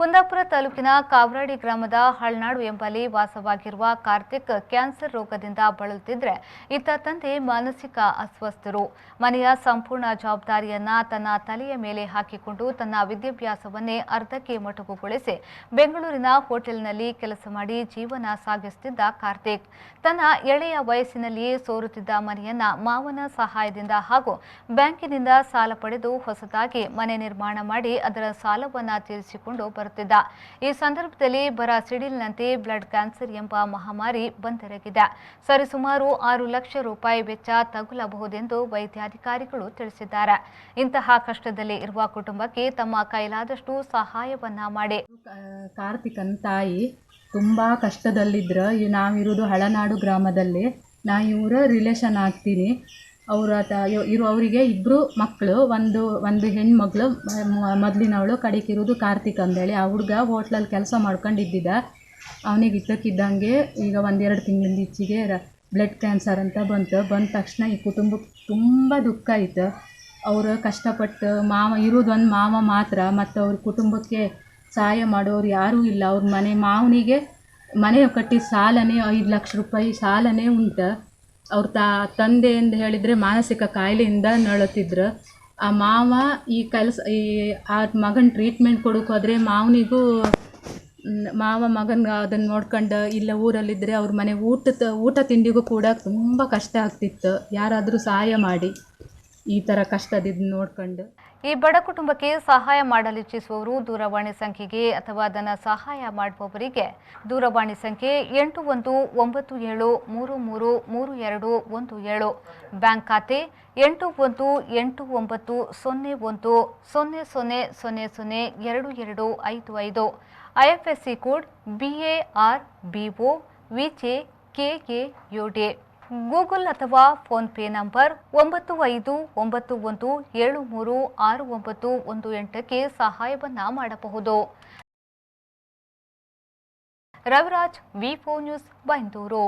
ಕುಂದಾಪುರ ತಾಲೂಕಿನ ಕಾವರಾಡಿ ಗ್ರಾಮದ ಹಳ್ನಾಡು ಎಂಬಲ್ಲಿ ವಾಸವಾಗಿರುವ ಕಾರ್ತಿಕ್ ಕ್ಯಾನ್ಸರ್ ರೋಗದಿಂದ ಬಳಲುತ್ತಿದ್ದರೆ ಇತ್ತ ತಂದೆ ಮಾನಸಿಕ ಅಸ್ವಸ್ಥರು. ಮನೆಯ ಸಂಪೂರ್ಣ ಜವಾಬ್ದಾರಿಯನ್ನ ತನ್ನ ತಲೆಯ ಮೇಲೆ ಹಾಕಿಕೊಂಡು ತನ್ನ ವಿದ್ಯಾಭ್ಯಾಸವನ್ನೇ ಅರ್ಧಕ್ಕೆ ಮೊಟಕುಗೊಳಿಸಿ ಬೆಂಗಳೂರಿನ ಹೋಟೆಲ್ನಲ್ಲಿ ಕೆಲಸ ಮಾಡಿ ಜೀವನ ಸಾಗಿಸುತ್ತಿದ್ದ ಕಾರ್ತಿಕ್ ತನ್ನ ಎಳೆಯ ವಯಸ್ಸಿನಲ್ಲಿಯೇ ಸೋರುತ್ತಿದ್ದ ಮನೆಯನ್ನ ಮಾವನ ಸಹಾಯದಿಂದ ಹಾಗೂ ಬ್ಯಾಂಕಿನಿಂದ ಸಾಲ ಪಡೆದು ಹೊಸದಾಗಿ ಮನೆ ನಿರ್ಮಾಣ ಮಾಡಿ ಅದರ ಸಾಲವನ್ನ ತೀರಿಸಿಕೊಂಡು ಬರುತ್ತಿದ್ದ. ಈ ಸಂದರ್ಭದಲ್ಲಿ ಬರ ಸಿಡಿಲಿನಂತೆ ಬ್ಲಡ್ ಕ್ಯಾನ್ಸರ್ ಎಂಬ ಮಹಾಮಾರಿ ಬಂದೆರಗಿದೆ. ಸರಿಸುಮಾರು 6 ಲಕ್ಷ ರೂಪಾಯಿ ವೆಚ್ಚ ತಗುಲಬಹುದೆಂದು ವೈದ್ಯಾಧಿಕಾರಿಗಳು ತಿಳಿಸಿದ್ದಾರೆ. ಇಂತಹ ಕಷ್ಟದಲ್ಲಿ ಇರುವ ಕುಟುಂಬಕ್ಕೆ ತಮ್ಮ ಕೈಲಾದಷ್ಟು ಸಹಾಯವನ್ನ ಮಾಡಿ. ಕಾರ್ತಿಕನ್ ತಾಯಿ ತುಂಬಾ ಕಷ್ಟದಲ್ಲಿದ್ರು. ನಾವಿರೋದು ಹಳನಾಡು ಗ್ರಾಮದಲ್ಲಿ. ನಾ ಇವರ ರಿಲೇಷನ್ ಆಗ್ತೀನಿ. ಅವರಿಗೆ ಇಬ್ಬರು ಮಕ್ಕಳು, ಒಂದು ಹೆಣ್ಮಗಳು ಮೊದಲಿನವಳು, ಕಡೆಗಿರೋದು ಕಾರ್ತಿಕ್ ಅಂದೇಳಿ. ಆ ಹುಡುಗ ಹೋಟ್ಲಲ್ಲಿ ಕೆಲಸ ಮಾಡ್ಕೊಂಡಿದ್ದ. ಅವನಿಗೆ ಇದ್ದಕ್ಕಿದ್ದಂಗೆ ಈಗ 1-2 ತಿಂಗಳಿಂದ ಈಚೆಗೆ ಬ್ಲಡ್ ಕ್ಯಾನ್ಸರ್ ಅಂತ ಬಂದ ತಕ್ಷಣ ಈ ಕುಟುಂಬಕ್ಕೆ ತುಂಬ ದುಃಖ ಆಯಿತು. ಅವರು ಕಷ್ಟಪಟ್ಟು ಇರೋದು ಒಂದು ಮಾವ ಮಾತ್ರ, ಮತ್ತು ಅವ್ರ ಕುಟುಂಬಕ್ಕೆ ಸಹಾಯ ಮಾಡೋರು ಯಾರೂ ಇಲ್ಲ. ಅವ್ರ ಮಾವನಿಗೆ ಮನೆ ಕಟ್ಟಿದ ಸಾಲನೇ 5 ಲಕ್ಷ ರೂಪಾಯಿ ಸಾಲನೇ ಉಂಟು. ಅವ್ರ ತಂದೆ ಎಂದು ಹೇಳಿದರೆ ಮಾನಸಿಕ ಕಾಯಿಲೆಯಿಂದ ನರಳುತ್ತಿದ್ರು. ಆ ಮಾವ ಆ ಮಗನ ಟ್ರೀಟ್ಮೆಂಟ್ ಕೊಡೋಕ್ಕೋದ್ರೆ ಮಗನ ಅದನ್ನು ನೋಡ್ಕೊಂಡು ಇಲ್ಲ ಊರಲ್ಲಿದ್ದರೆ ಅವ್ರ ಮನೆ ಊಟ ತಿಂಡಿಗೂ ಕೂಡ ತುಂಬ ಕಷ್ಟ ಆಗ್ತಿತ್ತು. ಯಾರಾದರೂ ಸಹಾಯ ಮಾಡಿ ಈ ಥರ ಕಷ್ಟದಿಂದ ನೋಡ್ಕೊಂಡು. ಈ ಬಡ ಕುಟುಂಬಕ್ಕೆ ಸಹಾಯ ಮಾಡಲಿಚ್ಛಿಸುವವರು ದೂರವಾಣಿ ಸಂಖ್ಯೆಗೆ ಅಥವಾ ಧನ ಸಹಾಯ ಮಾಡುವವರಿಗೆ ದೂರವಾಣಿ ಸಂಖ್ಯೆ 8193333217, ಬ್ಯಾಂಕ್ ಖಾತೆ 81810100002255, IFSC code BARBO VJKKUD, Google ಅಥವಾ ಫೋನ್ ಪೇ ನಂಬರ್ 9591736918ಕ್ಕೆ ಸಹಾಯವನ್ನ ಮಾಡಬಹುದು. Raviraj, V4 news, Byndoor.